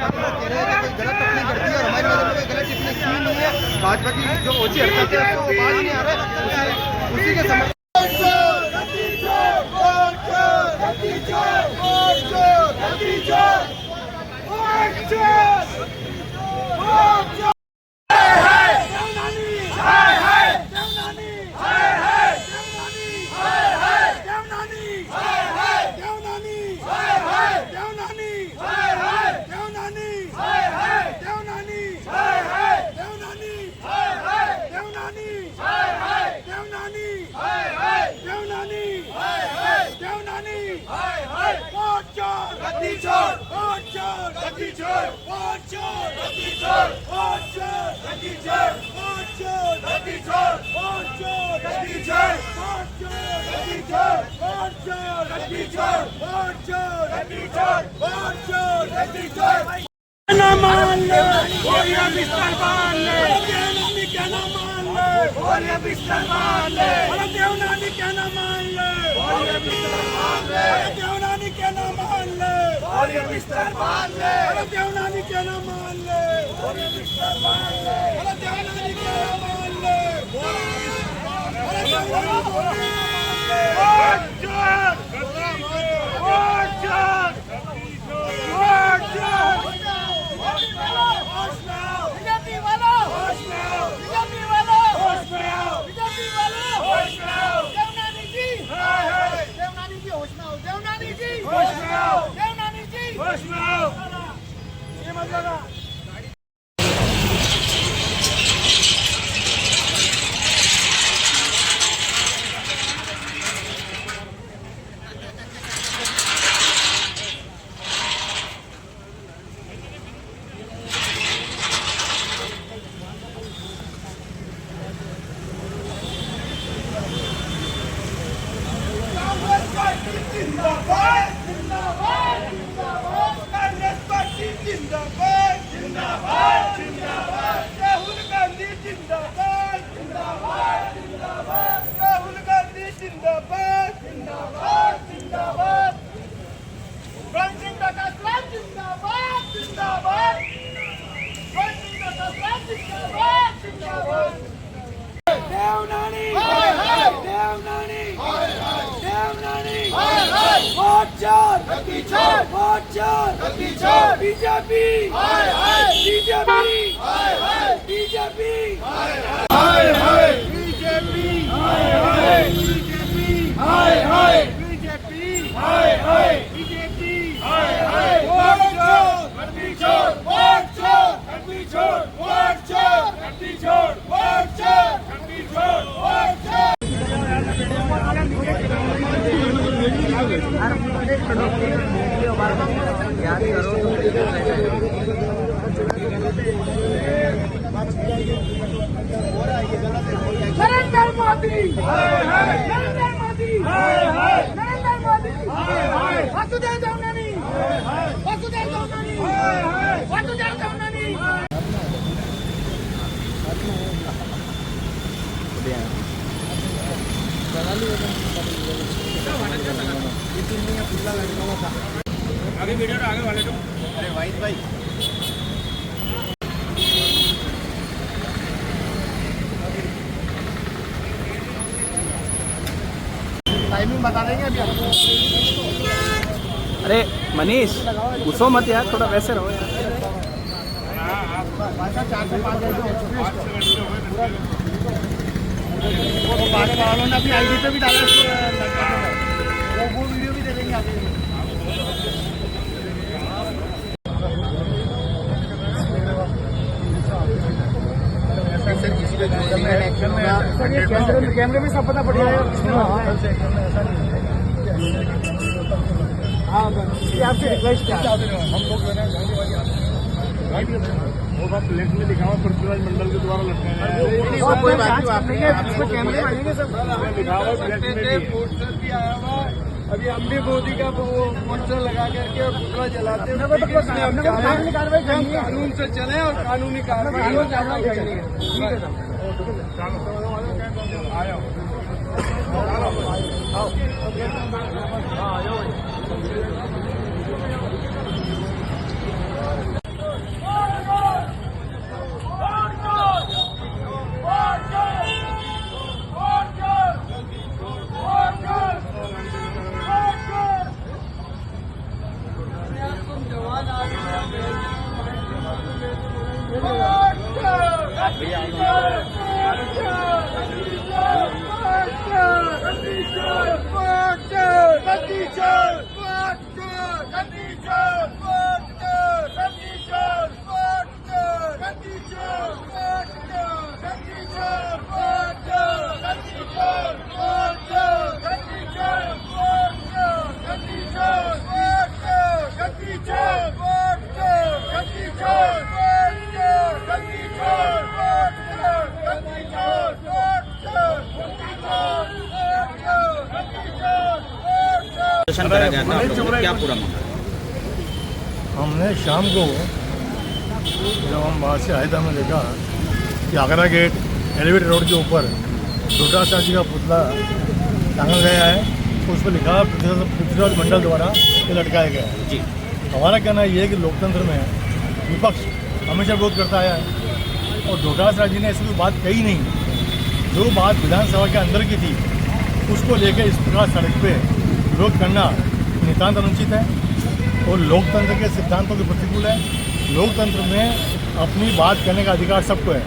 आप लोग कह रहे हैं कि कोई गलत टिप्पणी कर दी है और हमारी नजर में कोई गलत टिप्पणी की नहीं है। भाजपा की जो ओछी हरकत है वो बाज नहीं आ रहा है, उसी के समर्थन नरेंद्र मोदी वसुदेव देवनानी आगे वीडियो आगे वाले तो अरे वाहिद भाई टाइमिंग बता देंगे अभी आपको। अरे मनीष गुस्सो मत यार, थोड़ा वैसे रहो यार। भाषा 4 से 5 घंटे हो चुके हैं। वो भाजपा वालों ने अपनी आईडी पे भी डाला इसको, वो वीडियो भी दे देंगे आगे। कैमरे में सब पता पड़ जाएगा। हाँ आपसे रिक्वेस्ट है, हम लोग वो बात प्लेट में दिखाओ, पृथ्वीराज मंडल के द्वारा लटकाया कोई बात नहीं है, कैमरे में आएंगे सब दिखाओ। पोस्टर भी आया हुआ, अभी हम भी मोदी का वो पोस्टर लगा करके और पुतला जलाते हैं। कानून से चले और कानूनी कार्रवाई करेंगे। प्रदर्शन करा गया था, आप लोगों को क्या पूरा मामला? हमने शाम को जब हम वहाँ से आए थे हमने देखा कि आगरा गेट एलिवेटेड रोड के ऊपर डोटा शाह जी का पुतला टांगा गया है, तो उस पर लिखा पृथ्वीराज मंडल द्वारा ये लटकाया गया है। जी, हमारा कहना ये है कि लोकतंत्र में विपक्ष हमेशा विरोध करता आया है और डोटा शाह जी ने ऐसी कोई बात कही नहीं। जो बात विधानसभा के अंदर की थी उसको लेकर इस प्रकार सड़क पे विरोध करना नितांत अनुचित है और लोकतंत्र के सिद्धांतों के प्रतिकूल है। लोकतंत्र में अपनी बात करने का अधिकार सबको है।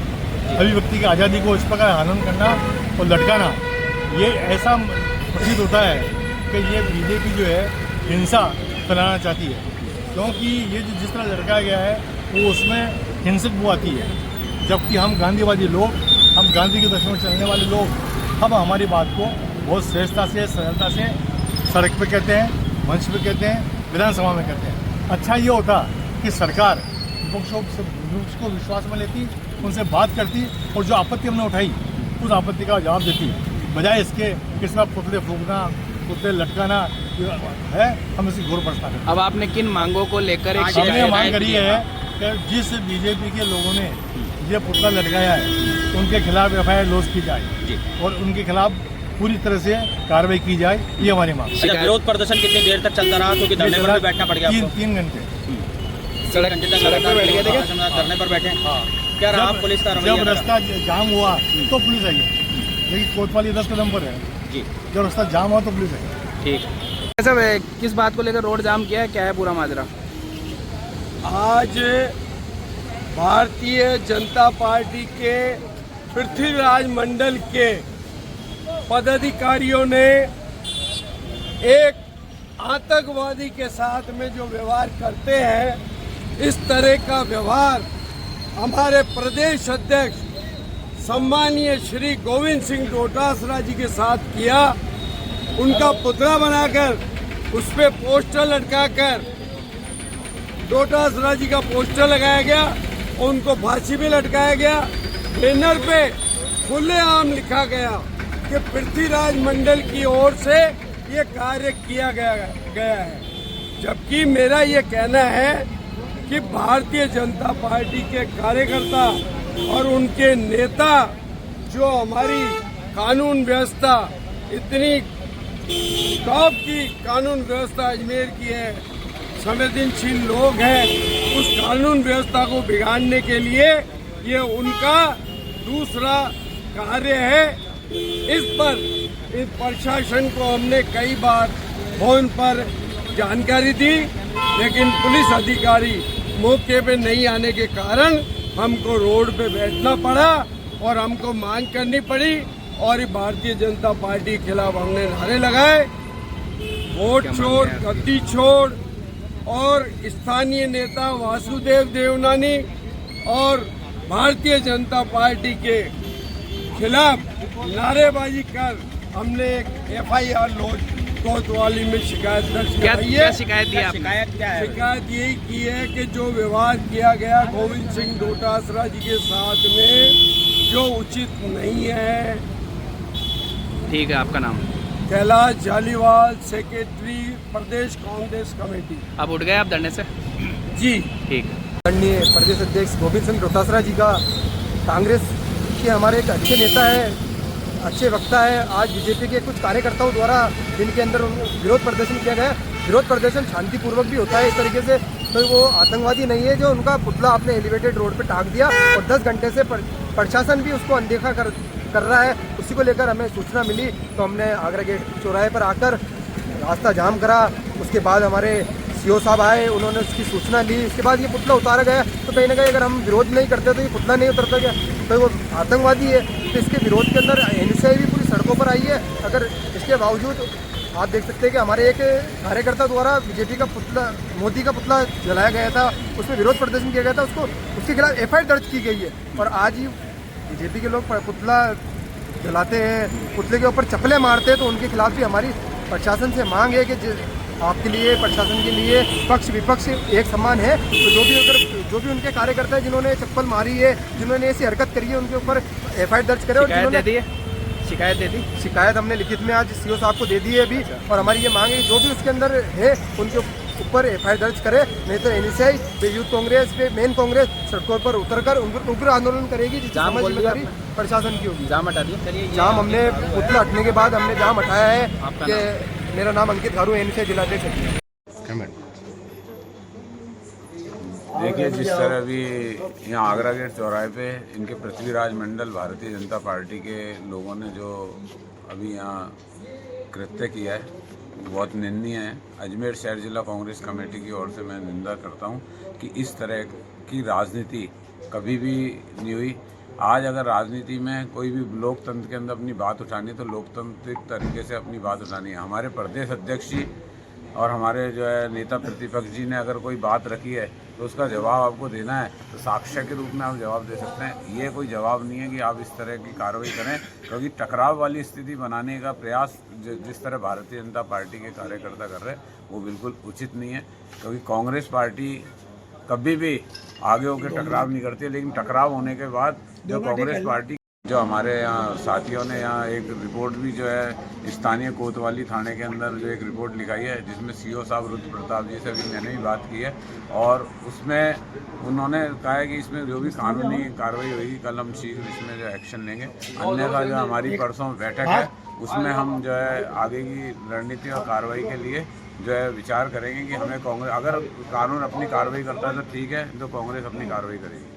अभिव्यक्ति की आज़ादी को इस प्रकार हनन करना और लटकाना, ये ऐसा प्रतीत होता है कि ये बीजेपी जो है हिंसा फैलाना चाहती है, क्योंकि ये जो जिस तरह लटकाया गया है वो उसमें हिंसक वो आती है। जबकि हम गांधीवादी लोग, हम गांधी के दर्शन में चलने वाले लोग, हम हमारी बात को बहुत श्रेष्ठता से सरलता से सड़क पे कहते हैं, मंच पे कहते हैं, विधानसभा में कहते हैं। अच्छा ये होता कि सरकार विपक्ष को विश्वास में लेती, उनसे बात करती और जो आपत्ति हमने उठाई उस आपत्ति का जवाब देती, बजाय इसके किसी का पुतले फूंकना, पुतले लटकाना है, हम इसकी घोर प्रस्ताव करते हैं। अब आपने किन मांगों को लेकर एक हमने मांग करी है कि जिस बीजेपी के लोगों ने ये पुतला लटकाया है उनके खिलाफ एफआईआर लॉन्च की जाए और उनके खिलाफ पूरी तरह से कार्रवाई की जाए, ये हमारी मांग। अच्छा, विरोध प्रदर्शन कितनी देर तक चलता रहा? क्योंकि धरने पर भी बैठना पड़ गया आपको। 3 घंटे सड़क घंटे तक सड़क पे बैठ गए थे क्या? धरने पर बैठे। हाँ। क्या रहा पुलिस का रवैया? जब रास्ता जाम हुआ तो पुलिस आई, लेकिन कोतवाली 10 कदम पर है। जी, जब रास्ता जाम हुआ तो पुलिस आई। ठीक। सब किस बात को लेकर रोड जाम किया है, क्या है पूरा माजरा? आज भारतीय जनता पार्टी के पृथ्वीराज मंडल के पदाधिकारियों ने एक आतंकवादी के साथ में जो व्यवहार करते हैं, इस तरह का व्यवहार हमारे प्रदेश अध्यक्ष सम्मानीय श्री गोविंद सिंह डोटासरा जी के साथ किया। उनका पुतला बनाकर उस पर पोस्टर लटकाकर डोटासरा जी का पोस्टर लगाया गया और उनको फांसी में लटकाया गया। बैनर पे खुलेआम लिखा गया कि पृथ्वीराज मंडल की ओर से ये कार्य किया गया है। जबकि मेरा ये कहना है कि भारतीय जनता पार्टी के कार्यकर्ता और उनके नेता जो हमारी कानून व्यवस्था, इतनी टॉप की कानून व्यवस्था अजमेर की है, संवेदनशील लोग हैं, उस कानून व्यवस्था को बिगाड़ने के लिए ये उनका दूसरा कार्य है। इस पर इस प्रशासन को हमने कई बार फोन पर जानकारी दी, लेकिन पुलिस अधिकारी मौके पे नहीं आने के कारण हमको रोड पे बैठना पड़ा और हमको मांग करनी पड़ी और भारतीय जनता पार्टी के खिलाफ हमने नारे लगाए, वोट छोड़, गद्दी छोड़। और स्थानीय नेता वासुदेव देवनानी और भारतीय जनता पार्टी के खिलाफ नारेबाजी कर हमने एक एफआईआर लॉन्च कोतवाली में शिकायत दर्ज कराई है। क्या शिकायत दी आपने? शिकायत क्या है? शिकायत यही की है कि जो व्यवहार किया गया गोविंद सिंह डोटासरा जी के साथ में जो उचित नहीं है। ठीक है, आपका नाम? कैलाश जालीवाल, सेक्रेटरी प्रदेश कांग्रेस कमेटी। अब उठ गए आप धरने से? जी ठीक। माननीय प्रदेश अध्यक्ष गोविंद सिंह डोटासरा जी का, कांग्रेस के हमारे एक अच्छे नेता है, अच्छे वक्ता है। आज बीजेपी के कुछ कार्यकर्ताओं द्वारा जिनके अंदर विरोध प्रदर्शन किया गया, विरोध प्रदर्शन शांतिपूर्वक भी होता है इस तरीके से, तो वो आतंकवादी नहीं है जो उनका पुतला आपने एलिवेटेड रोड पे टांग दिया और 10 घंटे से प्रशासन भी उसको अनदेखा कर रहा है। उसी को लेकर हमें सूचना मिली तो हमने आगरा गेट चौराहे पर आकर रास्ता जाम करा। उसके बाद हमारे सीओ साहब आए, उन्होंने उसकी सूचना ली, इसके बाद ये पुतला उतारा गया। तो कहीं ना कहीं अगर हम विरोध नहीं करते तो ये पुतला नहीं उतरता क्या? तो वो आतंकवादी है। तो इसके विरोध के अंदर एनएसआई भी पूरी सड़कों पर आई है। अगर इसके बावजूद आप देख सकते हैं कि हमारे एक कार्यकर्ता द्वारा बीजेपी का पुतला, मोदी का पुतला जलाया गया था, उसमें विरोध प्रदर्शन किया गया था, उसके खिलाफ एफआईआर दर्ज की गई है। और आज ही बीजेपी के लोग पुतला जलाते हैं, पुतले के ऊपर चप्पलें मारते हैं। तो उनके खिलाफ भी हमारी प्रशासन से मांग है कि आपके लिए, प्रशासन के लिए पक्ष विपक्ष एक समान है। तो जो भी उनके कार्यकर्ता है जिन्होंने चप्पल मारी है, जिन्होंने ऐसी हरकत करी है, उनके ऊपर एफआईआर दर्ज करे। और जिन्होंने शिकायत दे दी, शिकायत हमने लिखित में आज सीओ साहब को दे दी है अभी। और हमारी ये मांग है जो भी उसके अंदर है उनके ऊपर एफआईआर दर्ज करे, नहीं तो एनएसआई पे, यूथ कांग्रेस पे, मेन कांग्रेस सड़कों पर उतरकर उग्र आंदोलन करेगी, जिसकी जिम्मेदारी प्रशासन की होगी। जाम हटा दिया। जाम हमने पुतला हटने के बाद हमने जाम हटाया है। कि मेरा नाम अंकित गारू, एनएसआई जिलाध्यक्ष है। देखिए, जिस तरह भी यहाँ आगरा गेट चौराहे पे इनके पृथ्वीराज मंडल भारतीय जनता पार्टी के लोगों ने जो अभी यहाँ कृत्य किया है बहुत निंदनीय है। अजमेर शहर जिला कांग्रेस कमेटी की ओर से मैं निंदा करता हूँ कि इस तरह की राजनीति कभी भी नहीं हुई। आज अगर राजनीति में कोई भी लोकतंत्र के अंदर अपनी बात उठानी है तो लोकतांत्रिक तरीके से अपनी बात उठानी है। हमारे प्रदेश अध्यक्ष जी और हमारे जो है नेता प्रतिपक्ष जी ने अगर कोई बात रखी है तो उसका जवाब आपको देना है तो साक्ष्य के रूप में आप जवाब दे सकते हैं। ये कोई जवाब नहीं है कि आप इस तरह की कार्रवाई करें, क्योंकि टकराव वाली स्थिति बनाने का प्रयास जिस तरह भारतीय जनता पार्टी के कार्यकर्ता कर रहे हैं वो बिल्कुल उचित नहीं है। क्योंकि कांग्रेस पार्टी कभी भी आगे होकर टकराव नहीं करती है, लेकिन टकराव होने के बाद जो कांग्रेस पार्टी, जो हमारे यहाँ साथियों ने यहाँ एक रिपोर्ट भी जो है स्थानीय कोतवाली थाने के अंदर जो एक रिपोर्ट लिखाई है, जिसमें सीओ साहब रुद्र प्रताप जी से भी मैंने भी बात की है और उसमें उन्होंने कहा है कि इसमें जो भी कानूनी कार्रवाई होगी कल हम शीघ्र इसमें जो एक्शन लेंगे। अन्यथा जो हमारी परसों बैठक है उसमें हम जो है आगे की रणनीति और कार्रवाई के लिए जो है विचार करेंगे कि हमें कांग्रेस, अगर कानून अपनी कार्रवाई करता है तो ठीक है, तो कांग्रेस अपनी कार्रवाई करेगी।